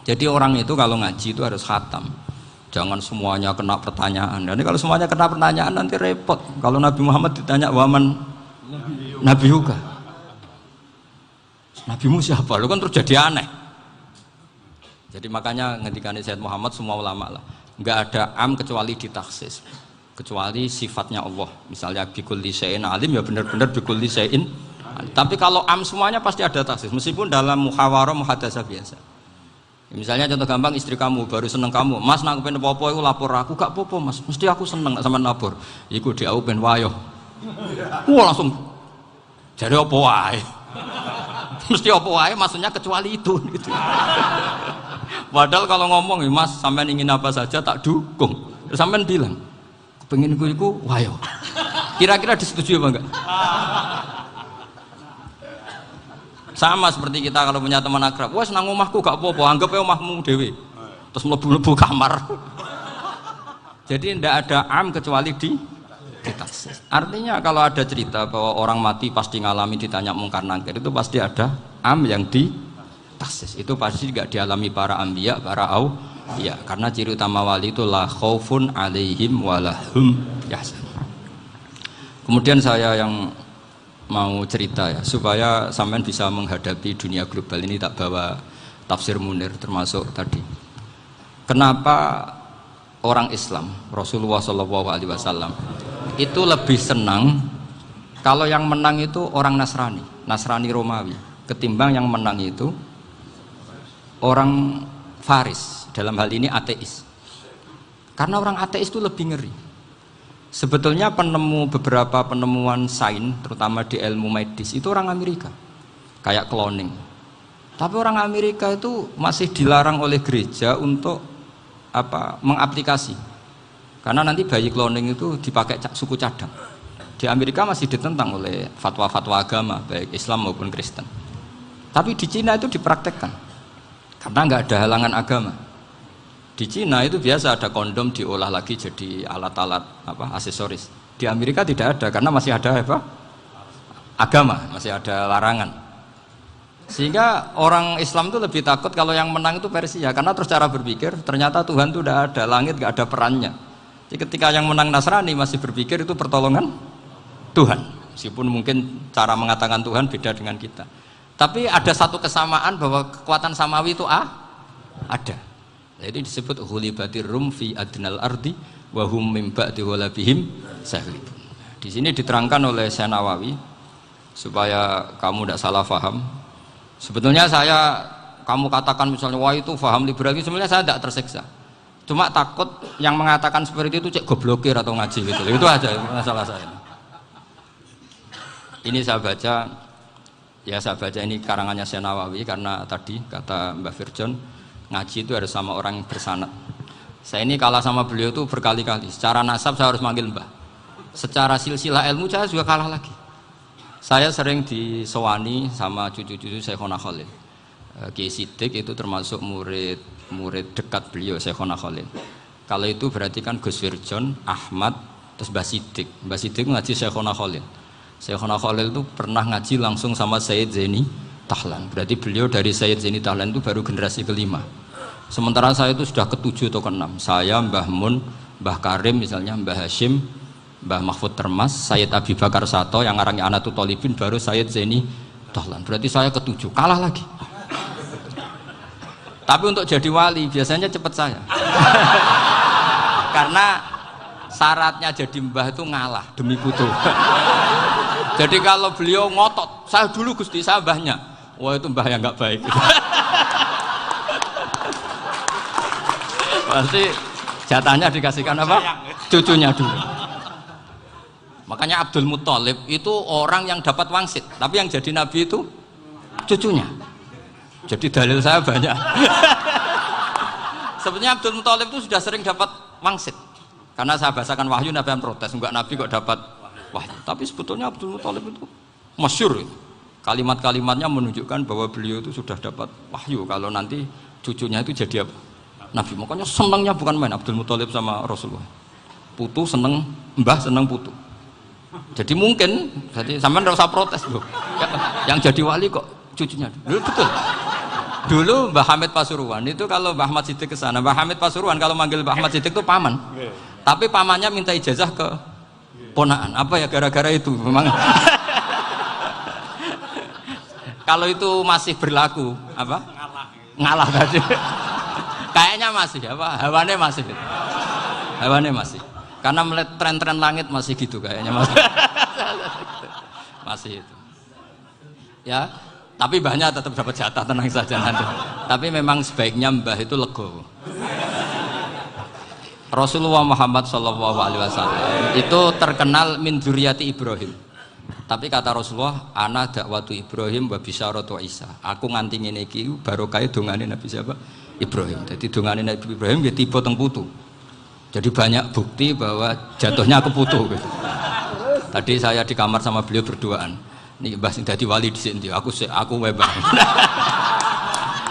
Jadi orang itu kalau ngaji itu harus khatam. Jangan semuanya kena pertanyaan. Dan kalau semuanya kena pertanyaan nanti repot. Kalau Nabi Muhammad ditanya waman Nabi juga. Nabimu siapa? Lu kan terus jadi aneh. Jadi makanya ngendikane Sayyid Muhammad semua ulama lah. Enggak ada am kecuali ditaksis. Kecuali sifatnya Allah. Misalnya bikulli syai'in alim ya benar-benar bikulli syai'in. Tapi kalau am semuanya pasti ada taksis. Meskipun dalam muhawarah muhadasah biasa. Misalnya contoh gampang, istri kamu baru seneng kamu, mas nak pengen apa-apa itu lapor aku, gak apa-apa mas, mesti aku seneng sama lapor. Iku di aku pengen wayo. Wah langsung jadi apa wae. Mesti apa wae maksudnya kecuali itu gitu. Padahal kalau ngomong mas sampean ingin apa saja tak dukung. Terus sampean bilang pengen iku wayo. Kira-kira disetujui apa enggak? Sama seperti kita kalau punya teman akrab, wes nang omahku gak apa-apa, anggap aja omahmu dewe. Terus mlebu-mlebu kamar. Jadi tidak ada am kecuali di taksis. Artinya kalau ada cerita bahwa orang mati pasti ngalami ditanya mungkar nangkir, itu pasti ada am yang di taksis. Itu pasti juga dialami para anbiya, para auliya. Karena ciri utama wali itu la khaufun alaihim walahum yahzanun. Kemudian saya yang mau cerita ya supaya sampean bisa menghadapi dunia global ini, tak bawa tafsir Munir termasuk tadi. Kenapa orang Islam Rasulullah SAW itu lebih senang kalau yang menang itu orang Nasrani Romawi ketimbang yang menang itu orang Faris, dalam hal ini ateis. Karena orang ateis itu lebih ngeri. Sebetulnya beberapa penemuan sains, terutama di ilmu medis, itu orang Amerika, kayak cloning. Tapi orang Amerika itu masih dilarang oleh gereja untuk mengaplikasi, karena nanti bayi cloning itu dipakai suku cadang. Di Amerika masih ditentang oleh fatwa-fatwa agama, baik Islam maupun Kristen. Tapi di Cina itu dipraktekkan, karena nggak ada halangan agama. Di Cina itu biasa ada kondom diolah lagi jadi alat-alat aksesoris. Di Amerika tidak ada karena masih ada agama, masih ada larangan. Sehingga orang Islam itu lebih takut kalau yang menang itu Persia, karena terus cara berpikir ternyata Tuhan itu tidak ada, langit nggak ada perannya. Jadi ketika yang menang Nasrani masih berpikir itu pertolongan Tuhan, meskipun mungkin cara mengatakan Tuhan beda dengan kita. Tapi ada satu kesamaan bahwa kekuatan samawi itu ada. Jadi disebut hulibatir rum fi adnal ardi wa hum min ba'di ghalabihim saghlibun. Di sini diterangkan oleh Syekh Nawawi supaya kamu tidak salah paham. Sebetulnya kamu katakan misalnya wah itu paham liberal, sebenarnya saya tidak tersiksa. Cuma takut yang mengatakan seperti itu cek goblokir atau ngaji gitu. Itu aja masalah saya. Ini saya baca ini karangannya Syekh Nawawi karena tadi kata Mbak Firjon ngaji itu harus sama orang yang bersanad. Saya ini kalah sama beliau itu berkali-kali. Secara nasab saya harus manggil mbah. Secara silsilah ilmu saya juga kalah lagi. Saya sering disewani sama cucu-cucu Syekhona Khalil. Kiai Siddiq itu termasuk murid dekat beliau Syekhona Khalil. Kalau itu berarti kan Gus Firjon, Ahmad, terus Mbah Siddiq. Mbah Siddiq ngaji Syekhona Khalil. Syekhona Khalil itu pernah ngaji langsung sama Sayyid Zaini Tahlan. Berarti beliau dari Sayyid Zaini Tahlan itu baru generasi kelima. Sementara saya itu sudah ke-7 atau ke-6. Saya, Mbah Mun, Mbah Karim misalnya, Mbah Hashim, Mbah Mahfud Termas, Sayyid Abi Bakar Sato yang arangnya Anatul Tolibin, baru Sayyid Zaini Tahlan. Berarti saya ke-7, kalah lagi. Tapi untuk jadi wali biasanya cepat saya. Karena syaratnya jadi mbah itu ngalah demi putu. Jadi kalau beliau ngotot, saya dulu Gusti, saya mbahnya. Wah itu mbah yang nggak baik. Pasti jatahnya dikasihkan apa? Cucunya dulu. Makanya Abdul Muthalib itu orang yang dapat wangsit, tapi yang jadi nabi itu cucunya. Jadi dalil saya banyak. Sebenarnya Abdul Muthalib itu sudah sering dapat wangsit. Karena saya bahasakan wahyu, nabi yang protes, enggak nabi kok dapat wahyu. Tapi sebetulnya Abdul Muthalib itu masyhur. Kalimat-kalimatnya menunjukkan bahwa beliau itu sudah dapat wahyu kalau nanti cucunya itu jadi apa? Nabi. Makanya senangnya bukan main Abdul Muthalib sama Rasulullah. Putu seneng, mbah seneng putu. Jadi mungkin, jadi sampean enggak usah protes loh. Yang jadi wali kok cucunya. Loh, betul. Dulu Mbah Hamid Pasuruan itu kalau Mbah Ahmad Siddiq ke sana, Mbah Hamid Pasuruan kalau manggil Mbah Ahmad Siddiq itu paman. Tapi pamannya minta ijazah ke ponaan. Apa ya gara-gara itu memang. Kalau itu masih berlaku apa? Ngalah tadi. Kayaknya masih apa? Hawane masih. Hawane masih. Karena melihat tren-tren langit masih gitu kayaknya masih. Masih itu. Ya, tapi mbahnya tetap dapat jatah, tenang saja nanti. Tapi memang sebaiknya mbah itu legowo. Rasulullah Muhammad SAW itu terkenal min dzurriyyati Ibrahim. Tapi kata Rasulullah, ana dakwatu Ibrahim wa bisyaratu Isa. Aku nganti ngene iki barokah dongane Nabi siapa? Ibrahim. Jadi dongane Nabi Ibrahim ya tiba teng putu. Jadi banyak bukti bahwa jatuhnya aku putu gitu. Tadi saya di kamar sama beliau berduaan. Nih Mbah sing dadi wali dhisik ndi? Aku webang.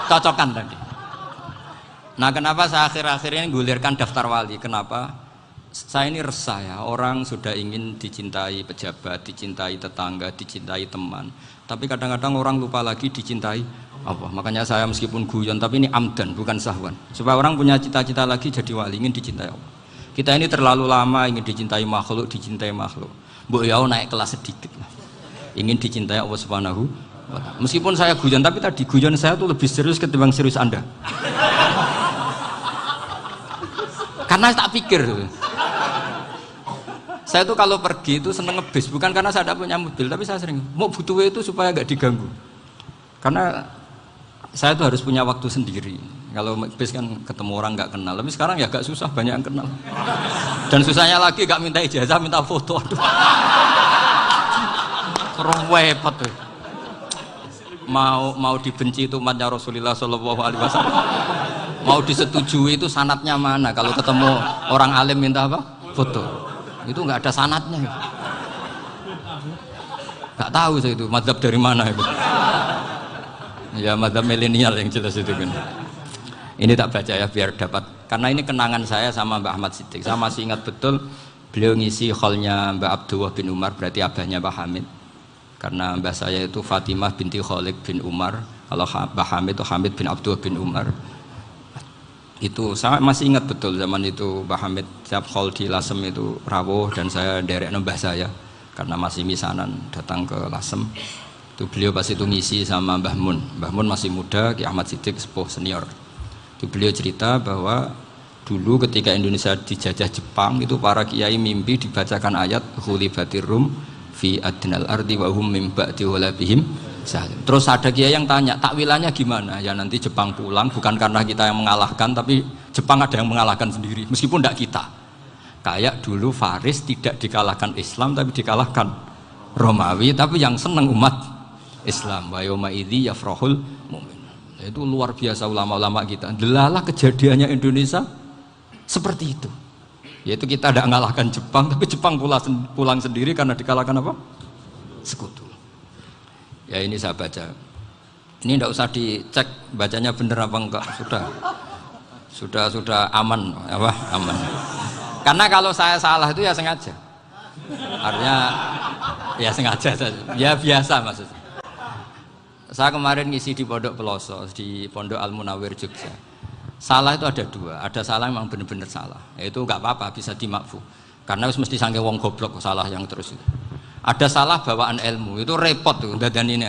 Cocokan tadi. Nah, kenapa saya akhir-akhir ini gulirkan daftar wali? Kenapa? Saya ini resah ya, orang sudah ingin dicintai pejabat, dicintai tetangga, dicintai teman. Tapi kadang-kadang orang lupa lagi dicintai apa? Makanya saya meskipun guyon, tapi ini amdan, bukan sahwan. Supaya orang punya cita-cita lagi jadi wali, ingin dicintai Allah. Kita ini terlalu lama ingin dicintai makhluk. Mbok ya naik kelas sedikit lah. Ingin dicintai Allah Subhanahu wa Ta'ala. Meskipun saya guyon, tapi tadi guyon saya tuh lebih serius ketimbang serius Anda. Karena tak pikir. Saya tuh kalau pergi itu seneng ngebis, bukan karena saya tidak punya mobil, tapi saya sering mau butuh itu supaya nggak diganggu. Karena saya tuh harus punya waktu sendiri. Kalau ngebis kan ketemu orang nggak kenal, tapi sekarang ya agak susah, banyak yang kenal. Dan susahnya lagi nggak minta ijazah, minta foto. Aduh. Repot tuh. Mau dibenci itu umatnya Rasulullah Shallallahu Alaihi Wasallam. Mau disetujui itu sanatnya mana? Kalau ketemu orang alim minta apa? Foto. Itu nggak ada sanatnya. Nggak tahu saya itu mazhab dari mana itu. Ya mazhab milenial yang jelas itu kan. Ini tak baca ya biar dapat. Karena ini kenangan saya sama Mbah Ahmad Siddiq. Saya masih ingat betul beliau ngisi hallnya Mbah Abdullah bin Umar, berarti abahnya Mbah Hamid. Karena mbah saya itu Fatimah binti Khalid bin Umar, kalau Mbah Hamid itu Hamid bin Abdullah bin Umar. Itu saya masih ingat betul zaman itu Mbah Hamid siap hall di Lasem itu rawuh dan saya derek mbah saya karena masih misanan datang ke Lasem. Itu beliau pas itu ngisi sama Mbah Mun. Mbah Mun masih muda, Ki Ahmad Siddiq sepuh senior. Itu beliau cerita bahwa dulu ketika Indonesia dijajah Jepang itu para kiai mimpi dibacakan ayat Ghulibatir Rum fi adnal ardi wa hum min ba'di walabihim. Terus ada kiai yang tanya, takwilannya gimana? Ya nanti Jepang pulang bukan karena kita yang mengalahkan, tapi Jepang ada yang mengalahkan sendiri, meskipun tidak kita. Kayak dulu Faris tidak dikalahkan Islam, tapi dikalahkan Romawi, tapi yang senang umat Islam. Wa yauma idzi yafrahul mu'min. Itu luar biasa ulama-ulama kita. Delalah kejadiannya Indonesia seperti itu. Yaitu kita tidak mengalahkan Jepang, tapi Jepang pulang sendiri karena dikalahkan apa? Sekutu. Ya ini saya baca. Ini tidak usah dicek bacanya benar apa enggak, sudah aman apa? Aman. Karena kalau saya salah itu ya sengaja. Artinya ya sengaja saja. Ya biasa maksudnya. Saya kemarin ngisi di Pondok Peloso, di Pondok Al Munawir Jogja. Salah itu ada dua, ada salah memang benar-benar salah, itu nggak apa-apa bisa dimakfu, karena mesti sangke wong goblok salah yang terus itu. Ada salah bawaan ilmu, itu repot tuh dan ini.